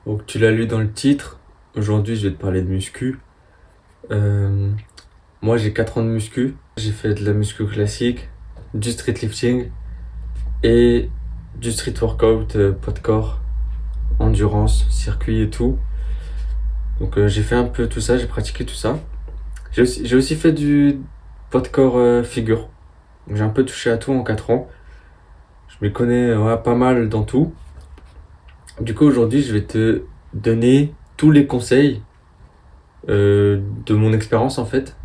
Donc tu l'as lu dans le titre, aujourd'hui je vais te parler de muscu. Euh, Moi j'ai 4 ans de muscu, j'ai fait de la muscu classique, du street lifting et du street workout, poids de corps, endurance, circuit et tout. Donc j'ai fait un peu tout ça, j'ai pratiqué tout ça. J'ai aussi fait du poids de corps figure. Donc, j'ai un peu touché à tout en 4 ans. Je me connais pas mal dans tout. Du coup aujourd'hui je vais te donner tous les conseils de mon expérience en fait.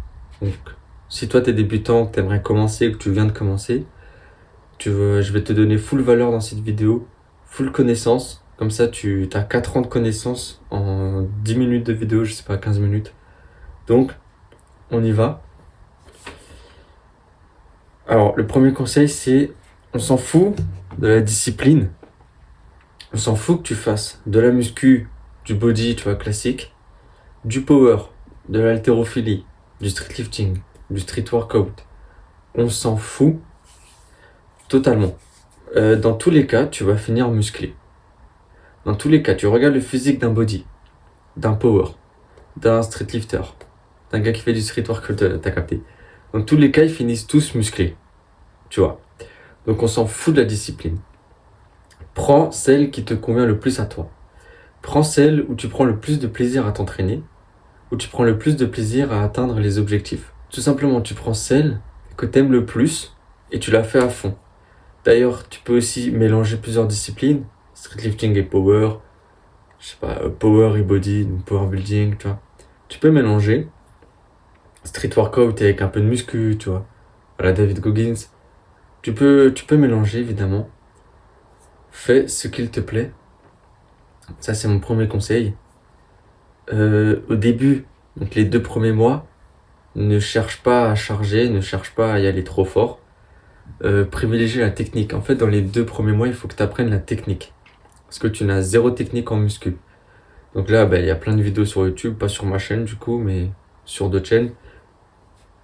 Donc, si toi t'es débutant, que t'aimerais commencer, que tu viens de commencer, je vais te donner full valeur dans cette vidéo, full connaissance. Comme ça, tu as 4 ans de connaissances en 10 minutes de vidéo, je sais pas, 15 minutes. Donc, on y va. Alors, le premier conseil, c'est on s'en fout de la discipline. On s'en fout que tu fasses de la muscu, du body, tu vois, classique, du power, de l'haltérophilie, du street lifting, du street workout. On s'en fout totalement. Dans tous les cas, tu vas finir musclé. Dans tous les cas, tu regardes le physique d'un body, d'un power, d'un street lifter, d'un gars qui fait du street workout, t'as capté. Dans tous les cas, ils finissent tous musclés, tu vois. Donc on s'en fout de la discipline. Prends celle qui te convient le plus à toi. Prends celle où tu prends le plus de plaisir à t'entraîner, où tu prends le plus de plaisir à atteindre les objectifs. Tout simplement, tu prends celle que t'aimes le plus et tu la fais à fond. D'ailleurs, tu peux aussi mélanger plusieurs disciplines, street lifting et power, je sais pas, power et body, power building, tu vois. Tu peux mélanger street workout avec un peu de muscu, tu vois. Voilà, David Goggins. Tu peux mélanger, évidemment. Fais ce qu'il te plaît. Ça, c'est mon premier conseil. Au début, donc les 2 premiers mois, ne cherche pas à charger, ne cherche pas à y aller trop fort. Privilégie la technique. En fait, dans les 2 premiers mois, il faut que tu apprennes la technique. Parce que tu n'as zéro technique en muscu. Donc là, il y a plein de vidéos sur YouTube, pas sur ma chaîne du coup, mais sur d'autres chaînes.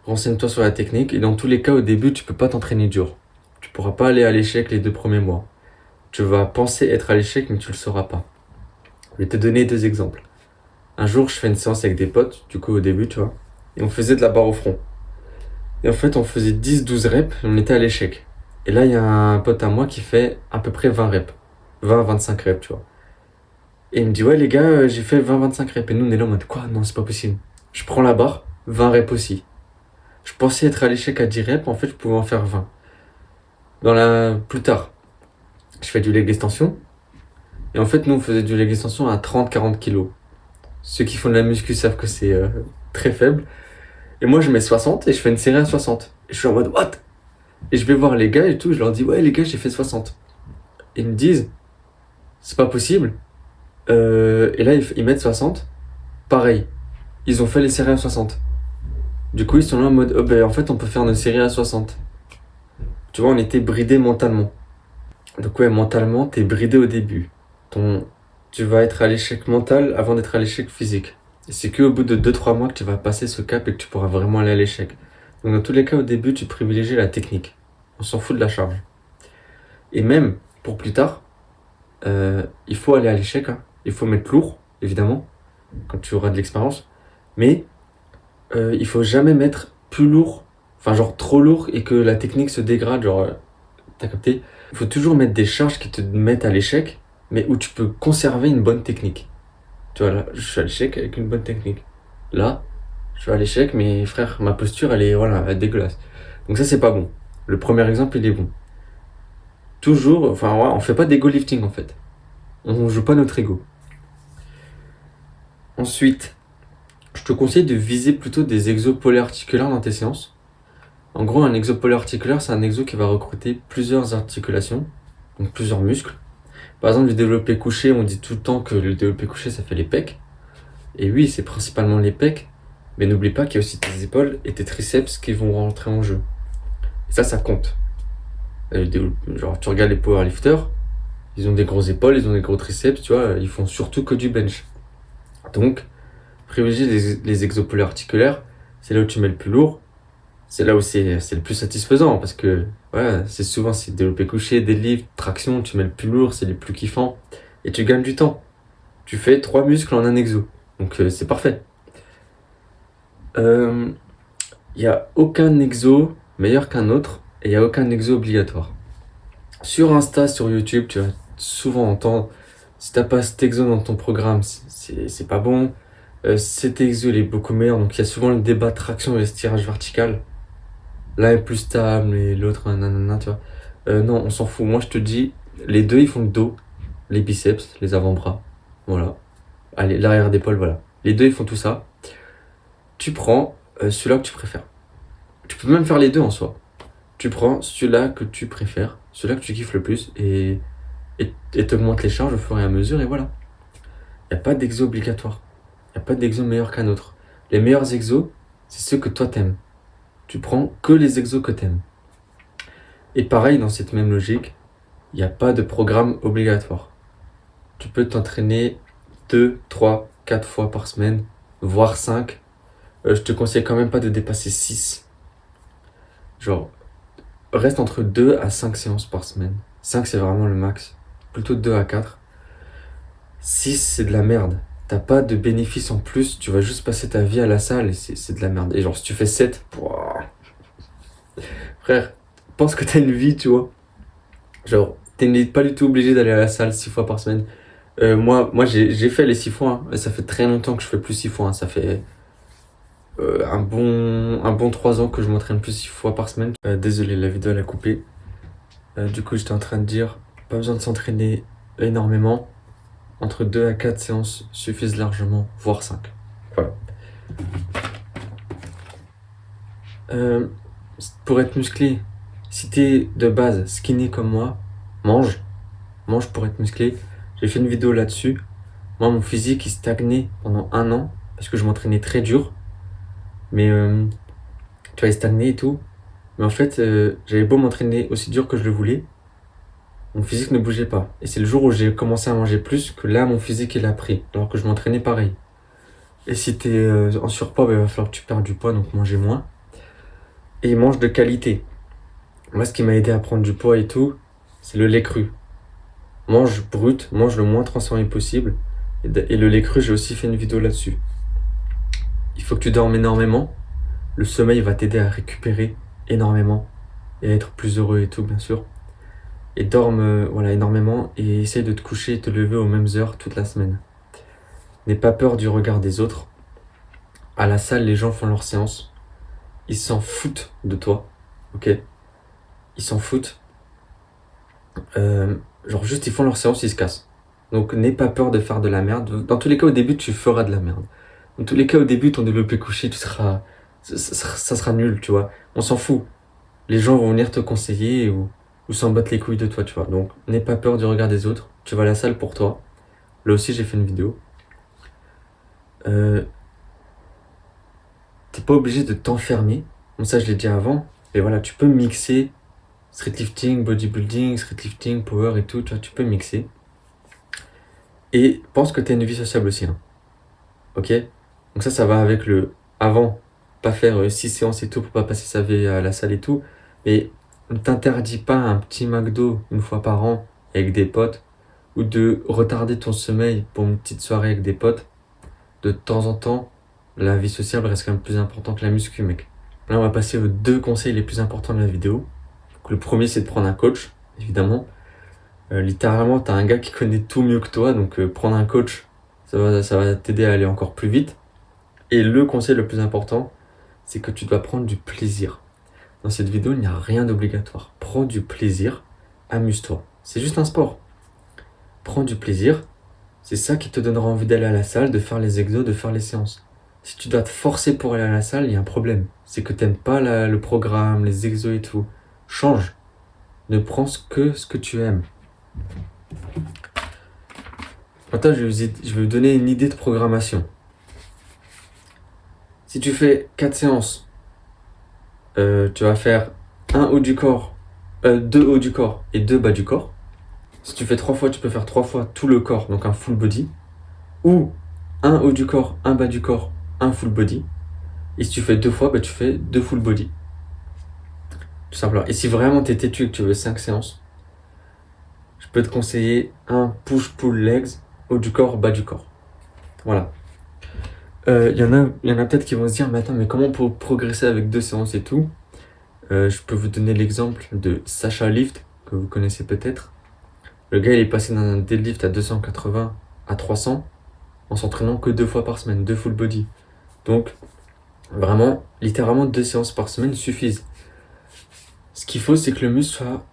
Renseigne-toi sur la technique et dans tous les cas, au début, tu peux pas t'entraîner dur. Tu pourras pas aller à l'échec les 2 premiers mois. Tu vas penser être à l'échec, mais tu le sauras pas. Je vais te donner 2 exemples. Un jour, je fais une séance avec des potes, du coup au début, tu vois, et on faisait de la barre au front. Et en fait, on faisait 10-12 reps et on était à l'échec. Et là, il y a un pote à moi qui fait à peu près 20 reps. 20-25 reps, tu vois. Et il me dit, ouais, les gars, j'ai fait 20-25 reps. Et nous, on est là en mode, quoi? Non, c'est pas possible. Je prends la barre, 20 reps aussi. Je pensais être à l'échec à 10 reps, en fait, je pouvais en faire 20. Plus tard, je fais du leg extension. Et en fait, nous, on faisait du leg extension à 30-40 kilos. Ceux qui font de la muscu savent que c'est très faible. Et moi, je mets 60 et je fais une série à 60. Et je suis en mode, what? Et je vais voir les gars et tout, je leur dis, ouais, les gars, j'ai fait 60. Ils me disent, c'est pas possible. Et là, ils mettent 60. Pareil, ils ont fait les séries à 60. Du coup, ils sont là en mode, oh, en fait, on peut faire nos séries à 60. Tu vois, on était bridés mentalement. Donc ouais, mentalement, t'es bridé au début. Tu vas être à l'échec mental avant d'être à l'échec physique. Et c'est qu'au bout de 2-3 mois que tu vas passer ce cap et que tu pourras vraiment aller à l'échec. Donc dans tous les cas, au début, tu privilégies la technique. On s'en fout de la charge. Et même, pour plus tard, il faut aller à l'échec. Hein. Il faut mettre lourd, évidemment, quand tu auras de l'expérience. Mais il faut jamais mettre plus lourd, enfin genre trop lourd et que la technique se dégrade, genre, t'as capté? Il faut toujours mettre des charges qui te mettent à l'échec, mais où tu peux conserver une bonne technique. Tu vois, là, je suis à l'échec avec une bonne technique. Là, je suis à l'échec, mais frère, ma posture, voilà, elle est dégueulasse. Donc ça, c'est pas bon. Le premier exemple, il est bon. Toujours, enfin, ouais, on fait pas d'ego lifting, en fait. On joue pas notre ego. Ensuite, je te conseille de viser plutôt des exos polyarticulaires dans tes séances. En gros, un exo polyarticulaire, c'est un exo qui va recruter plusieurs articulations, donc plusieurs muscles. Par exemple, le développé couché, on dit tout le temps que le développé couché, ça fait les pecs. Et oui, c'est principalement les pecs, mais n'oublie pas qu'il y a aussi tes épaules et tes triceps qui vont rentrer en jeu. Et ça compte. Genre, tu regardes les powerlifters, ils ont des grosses épaules, ils ont des gros triceps, tu vois, ils font surtout que du bench. Donc, privilégier les exos polyarticulaires, c'est là où tu mets le plus lourd, c'est là où c'est le plus satisfaisant, parce que ouais, c'est développé couché, deadlift, traction, tu mets le plus lourd, c'est les plus kiffants, et tu gagnes du temps. tu fais 3 muscles en un exo. Donc c'est parfait. Il n'y a aucun exo meilleur qu'un autre et il n'y a aucun exo obligatoire. Sur Insta, sur YouTube, tu vas souvent entendre si t'as pas cet exo dans ton programme, c'est pas bon. Cet exo il est beaucoup meilleur. Donc il y a souvent le débat traction et tirage vertical. L'un est plus stable et l'autre nanana, tu vois. Non, on s'en fout. Moi je te dis, les deux ils font le dos, les biceps, les avant-bras. Voilà. Allez, l'arrière d'épaule, voilà. Les deux ils font tout ça. Tu prends celui-là que tu préfères. Tu peux même faire les deux en soi. Tu prends celui-là que tu préfères, celui-là que tu kiffes le plus et t'augmentes les charges au fur et à mesure et voilà. Il n'y a pas d'exo obligatoire. Il n'y a pas d'exo meilleur qu'un autre. Les meilleurs exos, c'est ceux que toi t'aimes. Tu prends que les exos que t'aimes. Et pareil, dans cette même logique, il n'y a pas de programme obligatoire. Tu peux t'entraîner 2, 3, 4 fois par semaine, voire 5. Je te conseille quand même pas de dépasser 6. Genre, reste entre 2 à 5 séances par semaine. 5 c'est vraiment le max. Plutôt 2 à 4. 6 c'est de la merde. T'as pas de bénéfice en plus, tu vas juste passer ta vie à la salle et c'est de la merde. Et genre si tu fais 7, frère, pense que t'as une vie, tu vois. Genre, t'es pas du tout obligé d'aller à la salle 6 fois par semaine. Moi j'ai fait les 6 fois, hein. Ça fait très longtemps que je fais plus 6 fois, hein. Ça fait un bon 3 ans que je m'entraîne plus 6 fois par semaine. Désolé, la vidéo elle a coupé. Du coup, j'étais en train de dire, pas besoin de s'entraîner énormément. Entre 2 à 4 séances suffisent largement, voire 5. Voilà. Pour être musclé, si t'es de base skinny comme moi, mange. Mange pour être musclé. J'ai fait une vidéo là-dessus. Moi, mon physique, il stagnait pendant 1 an parce que je m'entraînais très dur. Mais tu vois, il stagnait et tout. Mais en fait, j'avais beau m'entraîner aussi dur que je le voulais, mon physique ne bougeait pas. Et c'est le jour où j'ai commencé à manger plus que là, mon physique, il a pris. Alors que je m'entraînais pareil. Et si t'es en surpoids, bah, il va falloir que tu perdes du poids, donc manger moins. Et mange de qualité. Moi, ce qui m'a aidé à prendre du poids et tout, c'est le lait cru. Mange brut, mange le moins transformé possible. Et le lait cru, j'ai aussi fait une vidéo là-dessus. Il faut que tu dormes énormément. Le sommeil va t'aider à récupérer énormément et à être plus heureux et tout, bien sûr. Et dorme voilà, énormément et essaye de te coucher et te lever aux mêmes heures toute la semaine. N'aie pas peur du regard des autres. À la salle, les gens font leur séance. Ils s'en foutent de toi, ok? Ils s'en foutent. Genre juste ils font leur séance, ils se cassent. Donc n'aie pas peur de faire de la merde. Dans tous les cas, au début, tu feras de la merde. Dans tous les cas, au début, ton développé couché, ça sera nul, tu vois. On s'en fout. Les gens vont venir te conseiller ou s'en battre les couilles de toi, tu vois. Donc n'aie pas peur du regard des autres. Tu vas à la salle pour toi. Là aussi, j'ai fait une vidéo. T'es pas obligé de t'enfermer. Comme ça, je l'ai dit avant. Et voilà, tu peux mixer streetlifting, bodybuilding, streetlifting, power et tout. Tu vois, tu peux mixer. Et pense que tu as une vie sociable aussi, hein. Ok? Donc ça va avec le avant. Pas faire 6 séances et tout pour pas passer sa vie à la salle et tout. Mais ne t'interdis pas un petit McDo une fois par an avec des potes. Ou de retarder ton sommeil pour une petite soirée avec des potes. De temps en temps, la vie sociable reste quand même plus importante que la muscu, mec. Là, on va passer aux 2 conseils les plus importants de la vidéo. Donc, le premier, c'est de prendre un coach, évidemment. Littéralement, tu as un gars qui connaît tout mieux que toi, donc prendre un coach, ça va t'aider à aller encore plus vite. Et le conseil le plus important, c'est que tu dois prendre du plaisir. Dans cette vidéo, il n'y a rien d'obligatoire. Prends du plaisir, amuse-toi. C'est juste un sport. Prends du plaisir, c'est ça qui te donnera envie d'aller à la salle, de faire les exos, de faire les séances. Si tu dois te forcer pour aller à la salle, il y a un problème. C'est que tu n'aimes pas le programme, les exos et tout. Change. Ne prends que ce que tu aimes. Maintenant, je vais vous donner une idée de programmation. Si tu fais 4 séances, tu vas faire 1 haut du corps, 2 haut du corps et 2 bas du corps. Si tu fais 3 fois, tu peux faire 3 fois tout le corps, donc un full body. Ou 1 haut du corps, 1 bas du corps, 1 full body. Et si tu fais 2 fois, tu fais 2 full body. Tout simplement. Et si vraiment tu es têtu et que tu veux 5 séances, je peux te conseiller un push-pull legs haut du corps, bas du corps. Voilà. Y en a peut-être qui vont se dire, mais attends, mais comment pour progresser avec 2 séances et tout? Je peux vous donner l'exemple de Sacha Lift, que vous connaissez peut-être. Le gars, il est passé d'un deadlift à 280 à 300 en s'entraînant que 2 fois par semaine, 2 full body. Donc, vraiment, littéralement, 2 séances par semaine suffisent. Ce qu'il faut, c'est que le muscle soit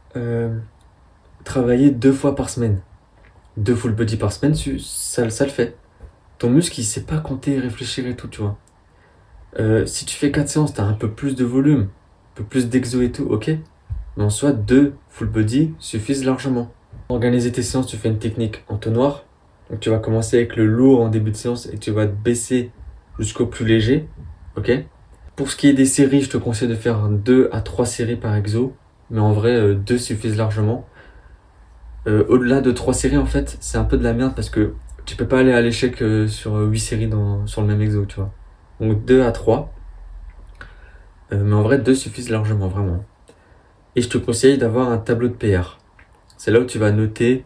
travaillé 2 fois par semaine. 2 full body par semaine, ça le fait. Ton muscle, il sait pas compter, réfléchir et tout, tu vois. Si tu fais 4 séances, tu as un peu plus de volume, un peu plus d'exo et tout, ok. Mais en soi, 2 full body suffisent largement. Pour organiser tes séances, tu fais une technique entonnoir. Donc tu vas commencer avec le lourd en début de séance et tu vas te baisser jusqu'au plus léger, ok. Pour ce qui est des séries, je te conseille de faire 2 à 3 séries par exo. Mais en vrai, 2 suffisent largement. Au-delà de 3 séries, en fait, c'est un peu de la merde parce que tu peux pas aller à l'échec sur 8 séries sur le même exo, tu vois. Donc 2 à 3. Mais en vrai, 2 suffisent largement, vraiment. Et je te conseille d'avoir un tableau de PR. C'est là où tu vas noter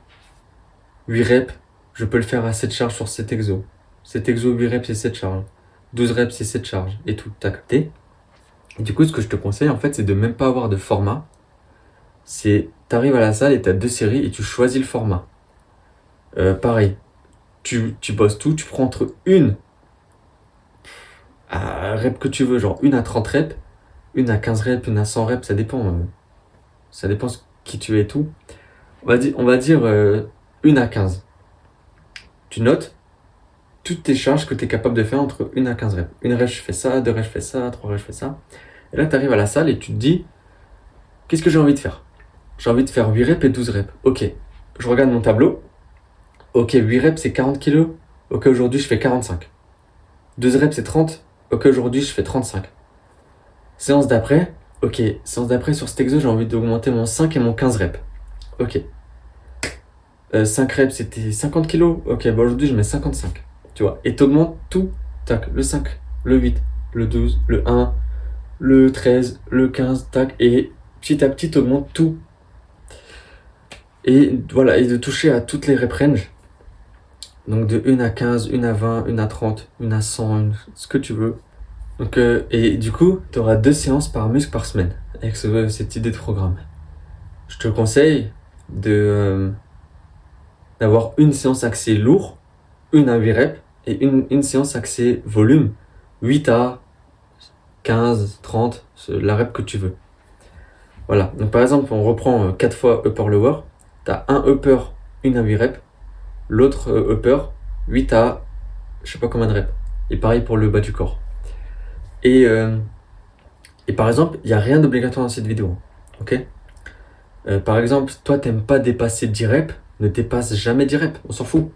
8 reps, je peux le faire à 7 charges sur cet exo. Cet exo, 8 reps, c'est 7 charges. 12 reps, c'est 7 charges. Et tout, t'as capté. Et du coup, ce que je te conseille, en fait, c'est de même pas avoir de format. T'arrives à la salle et t'as 2 séries et tu choisis le format. Pareil, tu bosses tout, tu prends entre une à rep que tu veux, genre une à 30 reps, une à 15 reps, une à 100 reps, ça dépend. Ça dépend qui tu es et tout. On va dire une à 15. Tu notes toutes tes charges que tu es capable de faire entre 1 à 15 reps. Une rep, je fais ça, 2 reps, je fais ça, 3 reps, je fais ça. Et là, tu arrives à la salle et tu te dis, qu'est-ce que j'ai envie de faire? J'ai envie de faire 8 reps et 12 reps. Ok, je regarde mon tableau. Ok, 8 reps, c'est 40 kilos. Ok, aujourd'hui, je fais 45. 12 reps, c'est 30. Ok, aujourd'hui, je fais 35. Séance d'après. Ok, séance d'après, sur cet exo, j'ai envie d'augmenter mon 5 et mon 15 reps. Ok. 5 reps, c'était 50 kilos. Ok, bon, aujourd'hui, je mets 55. Tu vois, et t'augmentes tout. Tac, le 5, le 8, le 12, le 1, le 13, le 15, tac. Et petit à petit, t'augmentes tout. Et voilà, et de toucher à toutes les rep range. Donc de 1 à 15, 1 à 20, 1 à 30, 1 à 100, ce que tu veux. Donc, et du coup, tu auras 2 séances par muscle par semaine avec cette idée de programme. Je te conseille d'avoir une séance axée lourd, une à 8 reps, et une séance axée volume, 8 à 15, 30, la rep que tu veux. Voilà, donc par exemple, on reprend 4 fois upper-lower, tu as un upper, une à 8 reps, l'autre upper, 8 à je sais pas combien de reps. Et pareil pour le bas du corps. Et par exemple, il n'y a rien d'obligatoire dans cette vidéo. Ok. Par exemple, toi, t'aimes pas dépasser 10 reps, ne dépasse jamais 10 reps, on s'en fout.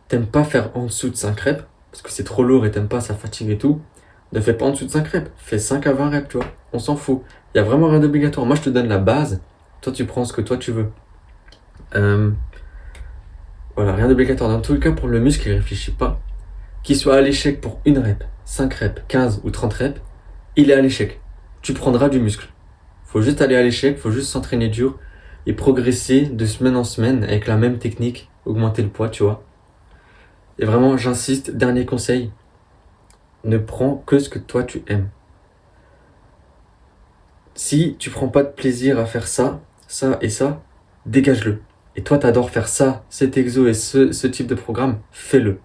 T'aimes pas faire en dessous de 5 reps, parce que c'est trop lourd et t'aimes pas, ça fatigue et tout. Ne fais pas en dessous de 5 reps, fais 5 à 20 reps, tu vois. On s'en fout. Il n'y a vraiment rien d'obligatoire. Moi, je te donne la base, toi, tu prends ce que toi, tu veux. Voilà, rien d'obligatoire. Dans tous les cas, pour le muscle, il réfléchit pas. Qu'il soit à l'échec pour 1 rep, 5 reps, 15 ou 30 reps, il est à l'échec. Tu prendras du muscle. Faut juste aller à l'échec, faut juste s'entraîner dur et progresser de semaine en semaine avec la même technique, augmenter le poids, tu vois. Et vraiment, j'insiste, dernier conseil, ne prends que ce que toi tu aimes. Si tu prends pas de plaisir à faire ça, ça et ça, dégage-le. Et toi, t'adores faire ça, cet exo et ce type de programme, fais-le.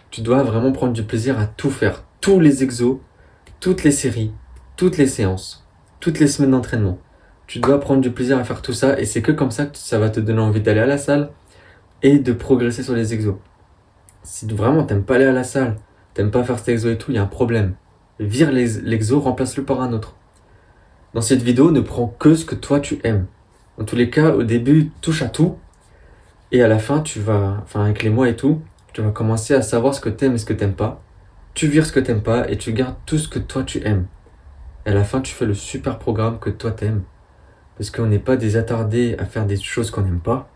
Tu dois vraiment prendre du plaisir à tout faire. Tous les exos, toutes les séries, toutes les séances, toutes les semaines d'entraînement. Tu dois prendre du plaisir à faire tout ça et c'est que comme ça que ça va te donner envie d'aller à la salle et de progresser sur les exos. Si vraiment t'aimes pas aller à la salle, t'aimes pas faire cet exo et tout, il y a un problème. Vire l'exo, remplace-le par un autre. Dans cette vidéo, ne prends que ce que toi tu aimes. Dans tous les cas, au début, touche à tout et à la fin, avec les mois et tout, tu vas commencer à savoir ce que t'aimes et ce que t'aimes pas. Tu vires ce que t'aimes pas et tu gardes tout ce que toi tu aimes. Et à la fin, tu fais le super programme que toi t'aimes. Parce qu'on n'est pas des attardés à faire des choses qu'on n'aime pas.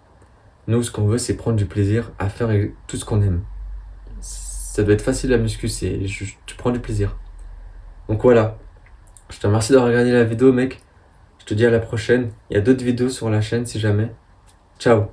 Nous, ce qu'on veut, c'est prendre du plaisir à faire tout ce qu'on aime. Ça doit être facile la muscu, tu prends du plaisir. Donc voilà. Je te remercie d'avoir regardé la vidéo, mec. Je te dis à la prochaine. Il y a d'autres vidéos sur la chaîne si jamais. Ciao.